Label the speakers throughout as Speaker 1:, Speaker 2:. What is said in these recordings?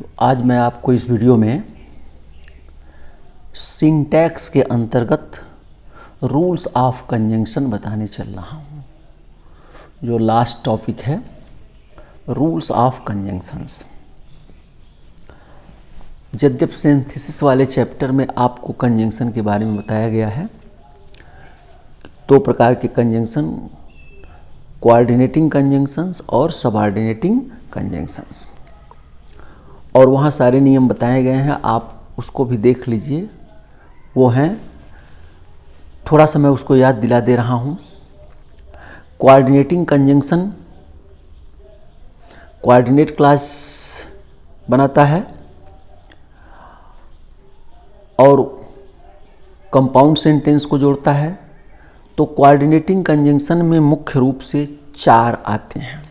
Speaker 1: तो आज मैं आपको इस वीडियो में सिंटैक्स के अंतर्गत रूल्स ऑफ कंजंक्शन बताने चल रहा हूँ। जो लास्ट टॉपिक है रूल्स ऑफ कंजंक्शंस। यद्यप सिंथेसिस वाले चैप्टर में आपको कंजंक्शन के बारे में बताया गया है, दो प्रकार के कंजंक्शन, कोऑर्डिनेटिंग कंजंक्शंस और सबऑर्डिनेटिंग कंजंक्शंस, और वहाँ सारे नियम बताए गए हैं, आप उसको भी देख लीजिए। वो हैं, थोड़ा सा मैं उसको याद दिला दे रहा हूँ। कोऑर्डिनेटिंग कंजंक्शन कोऑर्डिनेट क्लास बनाता है और कंपाउंड सेंटेंस को जोड़ता है। तो कोऑर्डिनेटिंग कंजंक्शन में मुख्य रूप से 4 आते हैं।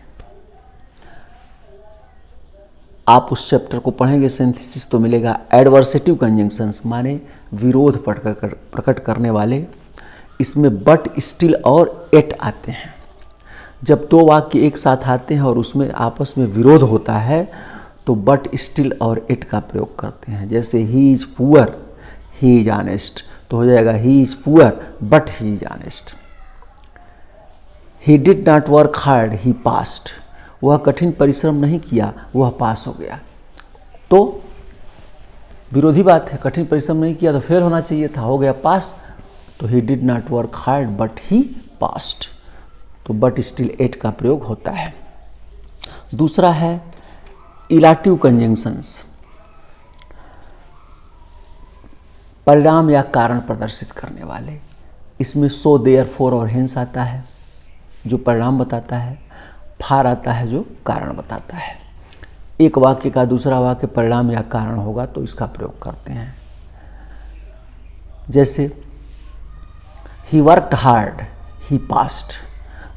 Speaker 1: आप उस चैप्टर को पढ़ेंगे सिंथेसिस तो मिलेगा। एडवर्सेटिव कंजंक्शंस माने विरोध प्रकट करने वाले, इसमें बट, स्टिल और एट आते हैं। जब दो वाक्य एक साथ आते हैं और उसमें आपस में विरोध होता है तो बट, स्टिल और एट का प्रयोग करते हैं। जैसे he is poor, he is honest, तो हो जाएगा he is poor but he is honest. He did not work hard, he passed, वह कठिन परिश्रम नहीं किया, वह पास हो गया। तो विरोधी बात है, कठिन परिश्रम नहीं किया तो फेल होना चाहिए था, हो गया पास। तो he did not work hard but he passed, तो बट स्टिल एट का प्रयोग होता है। दूसरा है इलाटिव कंजंक्शंस, परिणाम या कारण प्रदर्शित करने वाले। इसमें सो, देयर, फोर और हेंस आता है जो परिणाम बताता है, फार आता है जो कारण बताता है। एक वाक्य का दूसरा वाक्य परिणाम या कारण होगा तो इसका प्रयोग करते हैं। जैसे he worked hard, he passed,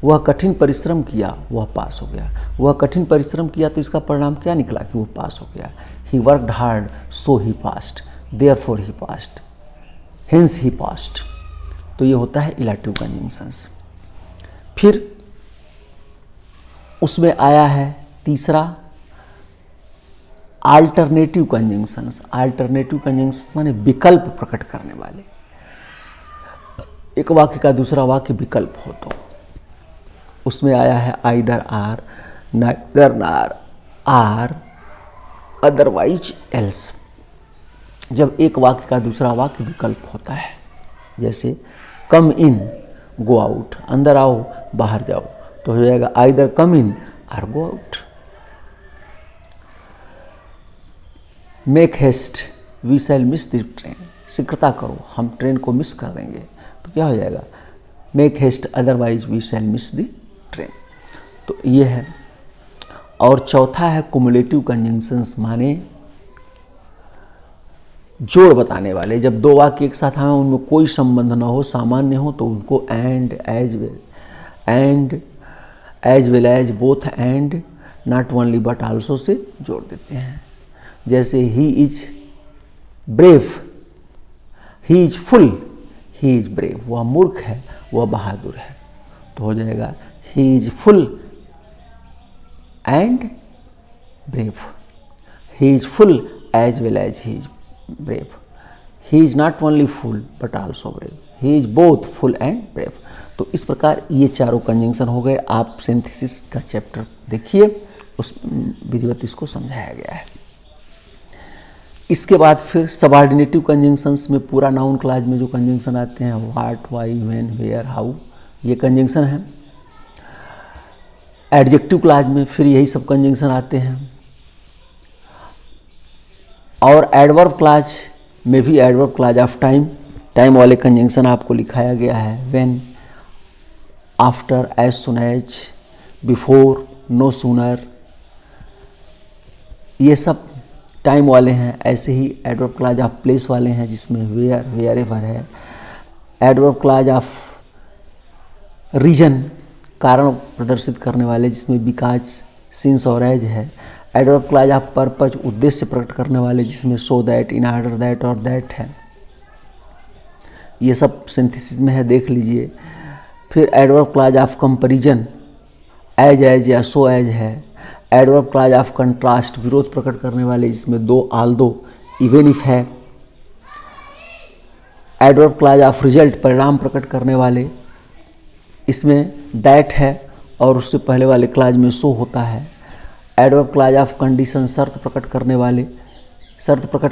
Speaker 1: वह कठिन परिश्रम किया, वह पास हो गया। वह कठिन परिश्रम किया तो इसका परिणाम क्या निकला कि वो पास हो गया। He worked hard so he passed, therefore he passed, hence he passed. तो ये होता है इलाटिव कंजंक्शंस। फिर उसमें आया है तीसरा अल्टरनेटिव कंजंक्शंस। अल्टरनेटिव कंजंक्शंस माने विकल्प प्रकट करने वाले। एक वाक्य का दूसरा वाक्य विकल्प हो तो उसमें आया है आइदर आर, नाइदर नार, आर, अदरवाइज एल्स। जब एक वाक्य का दूसरा वाक्य विकल्प होता है, जैसे कम इन, गो आउट, अंदर आओ बाहर जाओ, तो हो जाएगा आइदर कम इन और go out. Make haste, we shall miss the train, शीघ्रता करो हम ट्रेन को मिस कर देंगे, तो क्या हो जाएगा make haste otherwise we shall miss the train. तो ये है। और चौथा है कुमुलेटिव कंजंक्शंस माने जोड़ बताने वाले। जब दो वाक्य एक साथ आए उनमें कोई संबंध ना हो, सामान्य हो, तो उनको and, as well, and, as well as, both and, not only but also से जोड़ देते हैं। जैसे he is brave, he is fool, he is brave, वह मूर्ख है, वह बहादुर है, तो हो जाएगा he is fool and brave, he is fool as well as he is brave, he is not only fool but also brave, he is both fool and brave. तो इस प्रकार ये चारों कंजंक्शन हो गए। आप सिंथेसिस का चैप्टर देखिए, उस विधिवत इसको समझाया गया है। इसके बाद फिर सबऑर्डिनेटिव कंजंक्शंस में पूरा नाउन क्लॉज में जो कंजंक्शन आते हैं, what, why, when, where, how, ये कंजंक्शन है। एडजेक्टिव क्लॉज में फिर यही सब कंजंक्शन आते हैं। और एडवर्ब क्लॉज में भी adverb clause of time, time वाले कंजंक्शन आपको लिखाया गया है। When, after, as soon as, before, no sooner, ये सब टाइम वाले हैं। ऐसे ही एडवर्ब क्लॉज ऑफ प्लेस वाले हैं जिसमें वेयर, वेयर एवर है। एडवर्ब क्लॉज ऑफ रीजन, कारण प्रदर्शित करने वाले, जिसमें बिकॉज, सिंस और एज है। एडवर्ब क्लॉज ऑफ पर्पज, उद्देश्य प्रकट करने वाले, जिसमें so that, in order that और दैट है। ये सब सिंथेसिस में है, देख लीजिए। फिर adverb clause of comparison, as या सो एज है। एडवर्ब क्लॉज ऑफ कंट्रास्ट, विरोध प्रकट करने वाले, जिसमें दो आल्दो इवन इफ है। एडवर्ब क्लॉज ऑफ रिजल्ट, परिणाम प्रकट करने वाले, इसमें दैट है और उससे पहले वाले क्लॉज में सो होता है। एडवर्ब क्लॉज ऑफ कंडीशन, शर्त प्रकट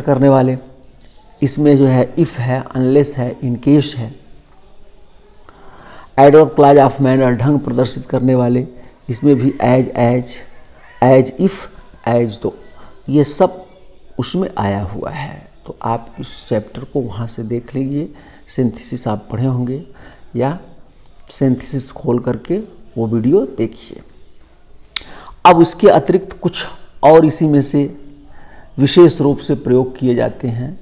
Speaker 1: करने वाले, इसमें जो है इफ है, अनलेस है, इनकेस है। एडवर्ब क्लॉज ऑफ मैनर, ढंग प्रदर्शित करने वाले, इसमें भी एज इफ, एज दो, ये सब उसमें आया हुआ है। तो आप इस चैप्टर को वहाँ से देख लीजिए। सिंथेसिस आप पढ़े होंगे या सिंथेसिस खोल करके वो वीडियो देखिए। अब इसके अतिरिक्त कुछ और इसी में से विशेष रूप से प्रयोग किए जाते हैं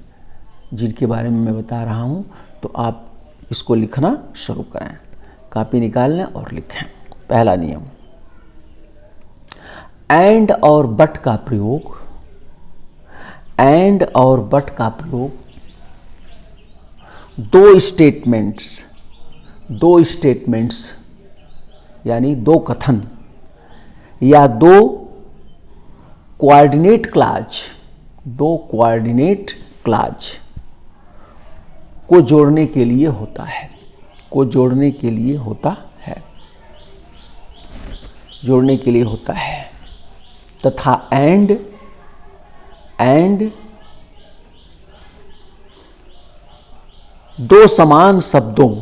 Speaker 1: जिनके बारे में मैं बता रहा हूँ। तो आप इसको लिखना शुरू करें, कॉपी निकाल लें और लिखें। पहला नियम, एंड और बट का प्रयोग, एंड और बट का प्रयोग दो स्टेटमेंट्स यानी दो कथन या दो कोऑर्डिनेट क्लॉज को जोड़ने के लिए होता है, तथा एंड दो समान शब्दों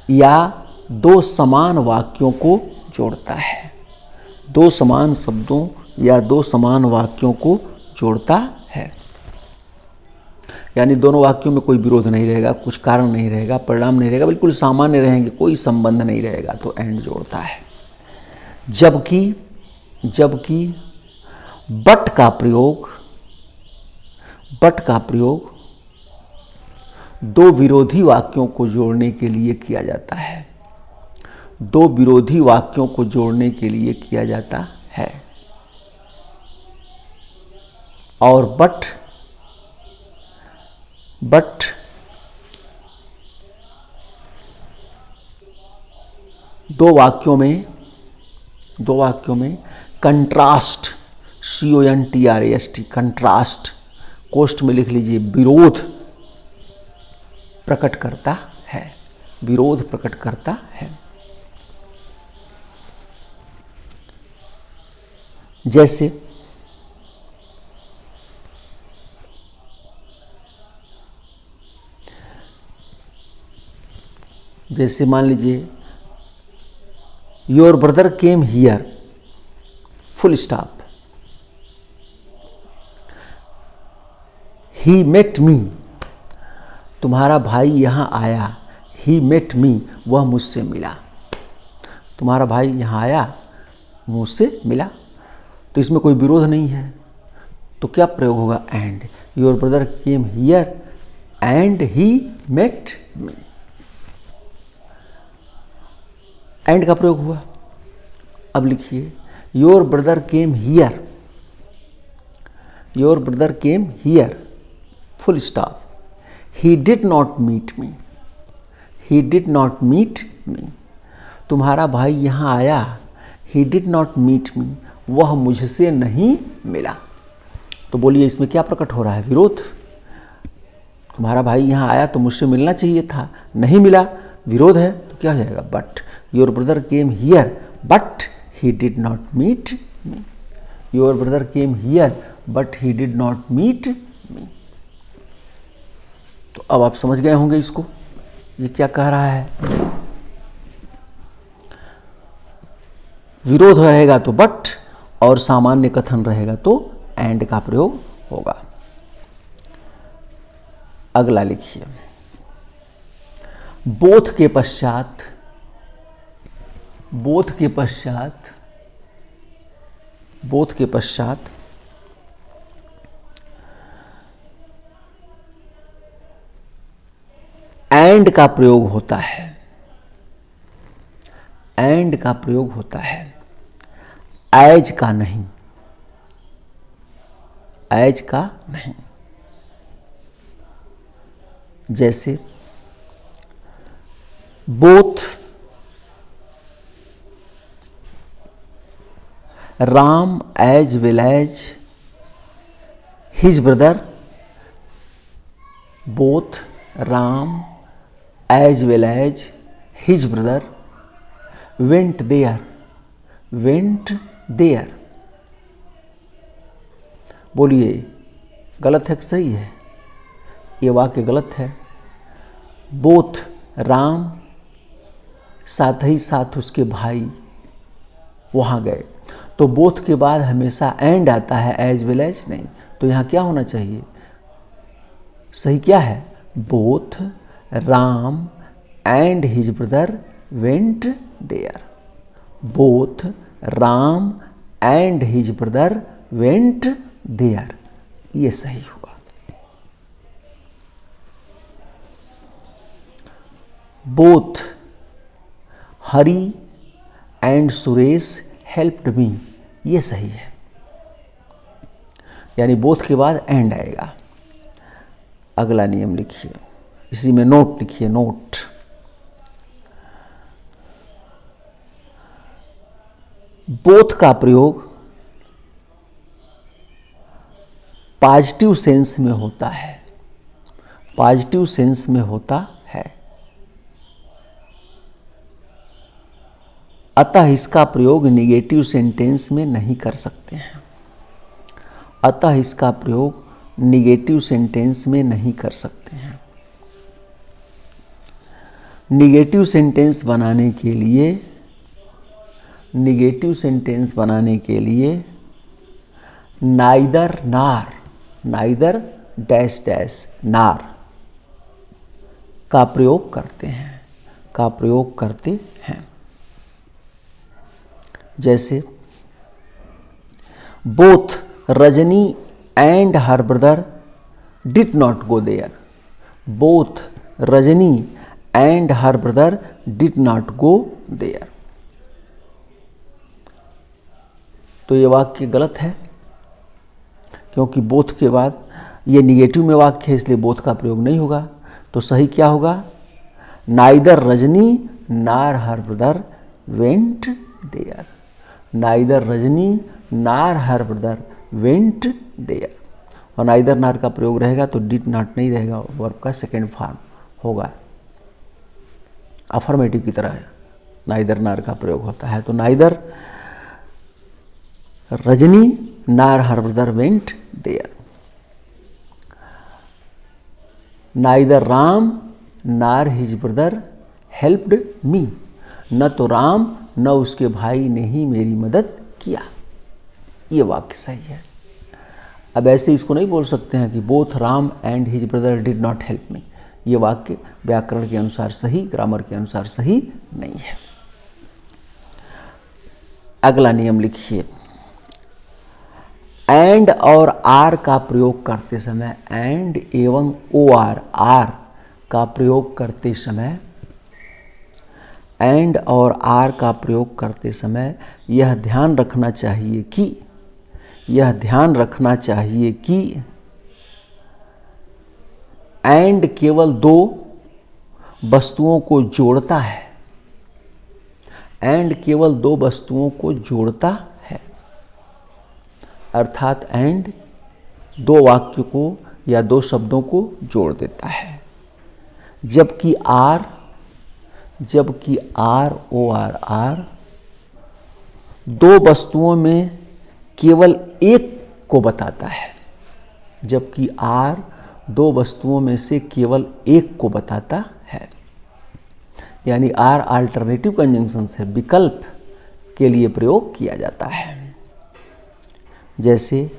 Speaker 1: या दो समान वाक्यों को जोड़ता है। दो समान शब्दों या दो समान वाक्यों को जोड़ता है, यानी दोनों वाक्यों में कोई विरोध नहीं रहेगा, कुछ कारण नहीं रहेगा, परिणाम नहीं रहेगा, बिल्कुल सामान्य रहेंगे, कोई संबंध नहीं रहेगा, तो एंड जोड़ता है। जबकि बट का प्रयोग दो विरोधी वाक्यों को जोड़ने के लिए किया जाता है। और बट दो वाक्यों में कंट्रास्ट, CONTRAST, कंट्रास्ट, कोष्ठ में लिख लीजिए, विरोध प्रकट करता है। जैसे मान लीजिए, your brother came here, full stop, he met me, तुम्हारा भाई यहाँ आया, ही मेट मी, वह मुझसे मिला। तुम्हारा भाई यहाँ आया, मुझसे मिला, तो इसमें कोई विरोध नहीं है, तो क्या प्रयोग होगा? And. Your brother came here and he met me, and का प्रयोग हुआ। अब लिखिए, your brother came here, full stop, he did not meet me, तुम्हारा भाई यहाँ आया, he did not meet me, वह मुझसे नहीं मिला। तो बोलिए इसमें क्या प्रकट हो रहा है? विरोध। तुम्हारा भाई यहाँ आया तो मुझसे मिलना चाहिए था, नहीं मिला, विरोध है, तो क्या हो जाएगा? But. Your brother came here but he did not meet me, your brother came here but he did not meet me। तो अब आप समझ गए होंगे इसको, ये क्या कह रहा है। विरोध रहेगा तो बट, और सामान्य कथन रहेगा तो एंड का प्रयोग होगा। अगला लिखिए, बोथ के पश्चात एंड का प्रयोग होता है। एंड का प्रयोग होता है, एज का नहीं, एज का नहीं। जैसे both Ram as well as his brother, both Ram as well as his brother went there, went there. बोलिए गलत है कि सही है? ये वाक्य गलत है। बोथ राम साथ ही साथ उसके भाई वहाँ गए। तो बोथ के बाद हमेशा एंड आता है, एज वेल एज नहीं। तो यहाँ क्या होना चाहिए? सही क्या है? Both Ram and his brother went there. Both Ram and his brother went there, ये सही हुआ। Both Hari and Suresh helped me, ये सही है। यानी बोथ के बाद एंड आएगा। अगला नियम लिखिए, इसी में नोट लिखिए, नोट। बोथ का प्रयोग पॉजिटिव सेंस में होता है, पॉजिटिव सेंस में होता है। अतः इसका प्रयोग निगेटिव सेंटेंस में नहीं कर सकते हैं। अतः इसका प्रयोग निगेटिव सेंटेंस में नहीं कर सकते हैं। निगेटिव सेंटेंस बनाने के लिए, निगेटिव सेंटेंस बनाने के लिए neither nor, neither dash dash नार का प्रयोग करते हैं, का प्रयोग करते हैं। जैसे both Rajni and her brother did not go there, both Rajni and her brother did not go there. तो ये वाक्य गलत है, क्योंकि बोथ के बाद ये निगेटिव में वाक्य है, इसलिए बोथ का प्रयोग नहीं होगा। तो सही क्या होगा? Neither Rajni nor her brother went there, neither Rajni nor her brother went there. और नाइदर नार का प्रयोग रहेगा तो डिड नॉट नहीं रहेगा, वर्ब का सेकेंड फॉर्म होगा। अफर्मेटिव की तरह नाइदर नार का प्रयोग होता है। तो neither Rajni nor her brother went there. Neither Ram nor his brother helped me, न तो राम न उसके भाई ने ही मेरी मदद किया। ये वाक्य सही है। अब ऐसे इसको नहीं बोल सकते हैं कि both Ram and his brother did not help me. ये वाक्य व्याकरण के अनुसार सही, ग्रामर के अनुसार सही नहीं है। अगला नियम लिखिए, एंड और आर का प्रयोग करते समय, एंड एवं ओ आर, आर का प्रयोग करते समय, एंड और आर का प्रयोग करते समय यह ध्यान रखना चाहिए कि, यह ध्यान रखना चाहिए कि एंड केवल दो वस्तुओं को जोड़ता है, एंड केवल दो वस्तुओं को जोड़ता है। अर्थात एंड दो वाक्य को या दो शब्दों को जोड़ देता है, जबकि आर, जबकि आर ओ आर, आर दो वस्तुओं में केवल एक को बताता है, जबकि आर दो वस्तुओं में से केवल एक को बताता है। यानी आर अल्टरनेटिव कंजंक्शन है, विकल्प के लिए प्रयोग किया जाता है। जैसे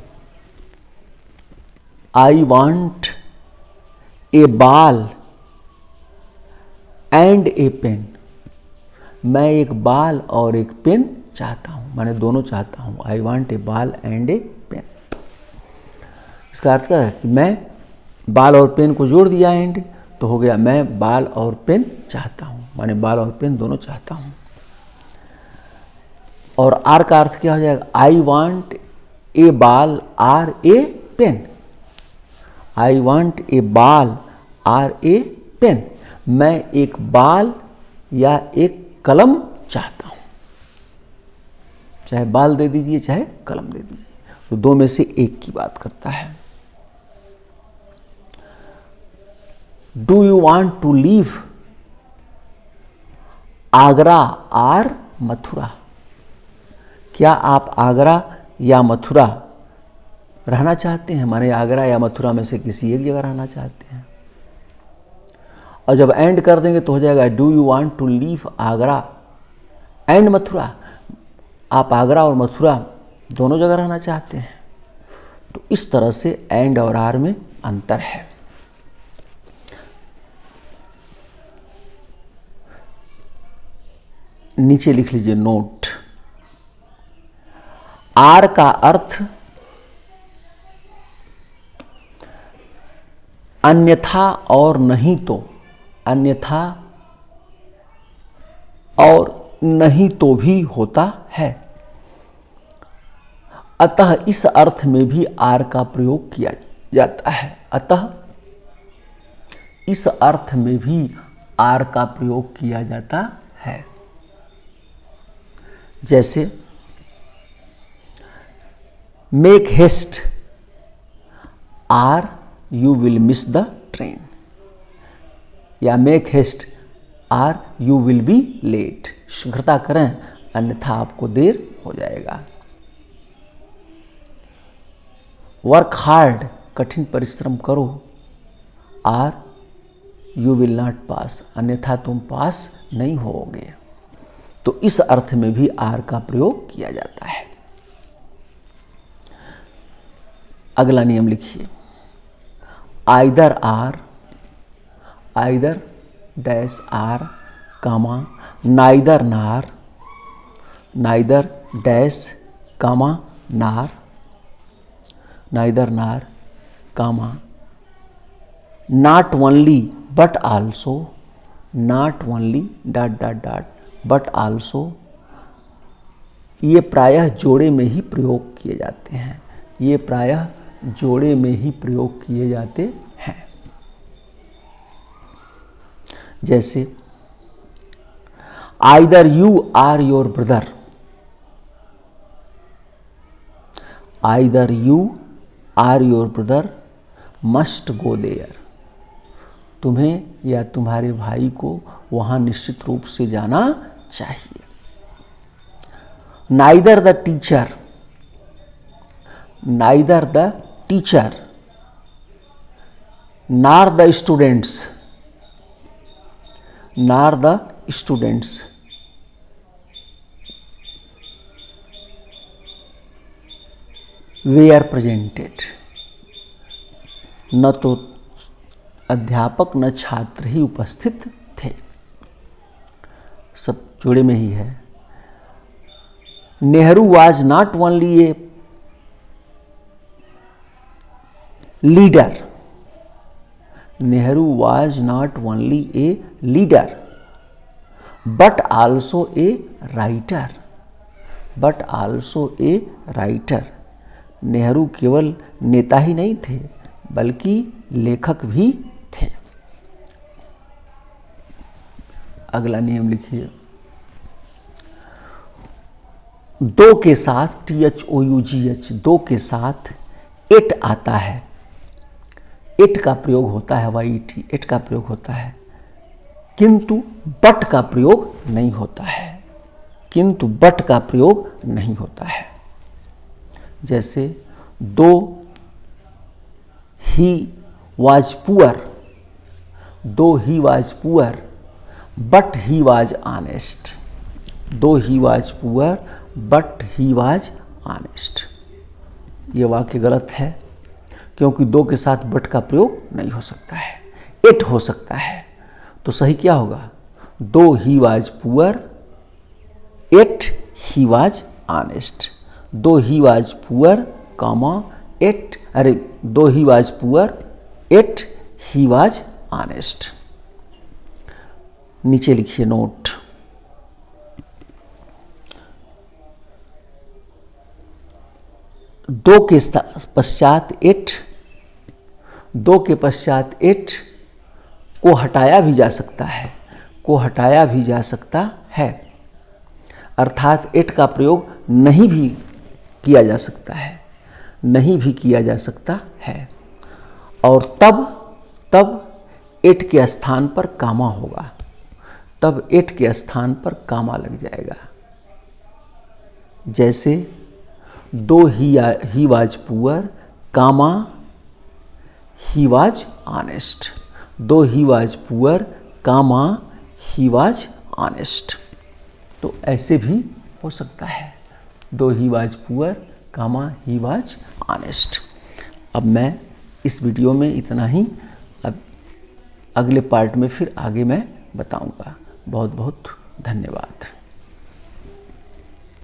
Speaker 1: I want a ball and a pen, मैं एक बाल और एक पेन चाहता हूं, मैंने दोनों चाहता हूं। I want a ball and a pen, इसका अर्थ क्या है कि मैं बाल और पेन को जोड़ दिया एंड, तो हो गया मैं बाल और पेन चाहता हूं, माने बाल और पेन दोनों चाहता हूं। और आर का अर्थ क्या हो जाएगा? आई want a ball or a pen, I want a ball or a pen, मैं एक बाल या एक कलम चाहता हूं। चाहे बाल दे दीजिए चाहे कलम दे दीजिए, तो दो में से एक की बात करता है। Do you want to leave Agra और मथुरा? क्या आप आगरा या मथुरा रहना चाहते हैं? माने आगरा या मथुरा में से किसी एक जगह रहना चाहते हैं। और जब एंड कर देंगे तो हो जाएगा do you want to leave Agra and Mathura? आप आगरा और मथुरा दोनों जगह रहना चाहते हैं। तो इस तरह से एंड और आर में अंतर है। नीचे लिख लीजिए नोट। आर का अर्थ अन्यथा और नहीं तो, अन्यथा और नहीं तो भी होता है। अतः इस अर्थ में भी आर का प्रयोग किया जाता है। अतः इस अर्थ में भी आर का प्रयोग किया जाता है। जैसे make haste or you will miss the train, या make haste or you will be late. शीघ्रता करें अन्यथा आपको देर हो जाएगा। वर्क हार्ड कठिन परिश्रम करो, or you will not pass, अन्यथा तुम पास नहीं होगे। तो इस अर्थ में भी आर का प्रयोग किया जाता है। अगला नियम लिखिए। Either or, either dash or, comma neither nor, neither dash comma nor, neither nor, comma not only but also, not only dot dot dot but also. ये प्रायः जोड़े में ही प्रयोग किए जाते हैं। ये प्रायः जोड़े में ही प्रयोग किए जाते हैं। जैसे either you or your brother, either you or your brother must go there. तुम्हें या तुम्हारे भाई को वहां निश्चित रूप से जाना चाहिए। Neither the teacher, neither the teacher nor the students, nor the students were presented. न तो अध्यापक न छात्र ही उपस्थित थे। सब जोड़े में ही है। Nehru was not only a leader, Nehru was not only a leader but also a writer, but also a writer. Nehru केवल नेता ही नहीं थे बल्कि लेखक भी थे। अगला नियम लिखिए। दो के साथ THOUGH, दो के साथ एट आता है। एट का प्रयोग होता है, YET, एट का प्रयोग होता है, किंतु बट का प्रयोग नहीं होता है, किंतु बट का प्रयोग नहीं होता है। जैसे though he was poor, though he was poor but he was honest, though he was poor but he was honest. ये वाक्य गलत है क्योंकि दो के साथ बट का प्रयोग नहीं हो सकता है, एट हो सकता है। तो सही क्या होगा? Though he was poor yet he was honest, though he was poor comma yet, अरे though he was poor yet he was honest. नीचे लिखिए नोट। दो के पश्चात एट, दो के पश्चात एट को हटाया भी जा सकता है, को हटाया भी जा सकता है। अर्थात एट का प्रयोग नहीं भी किया जा सकता है, नहीं भी किया जा सकता है। और तब एट के स्थान पर कामा होगा, तब एट के स्थान पर कामा लग जाएगा। जैसे though he was poor comma he was honest, though he was poor comma he was honest. तो ऐसे भी हो सकता है, though he was poor comma he was honest. अब मैं इस वीडियो में इतना ही, अब अगले पार्ट में फिर आगे मैं बताऊंगा। बहुत बहुत धन्यवाद।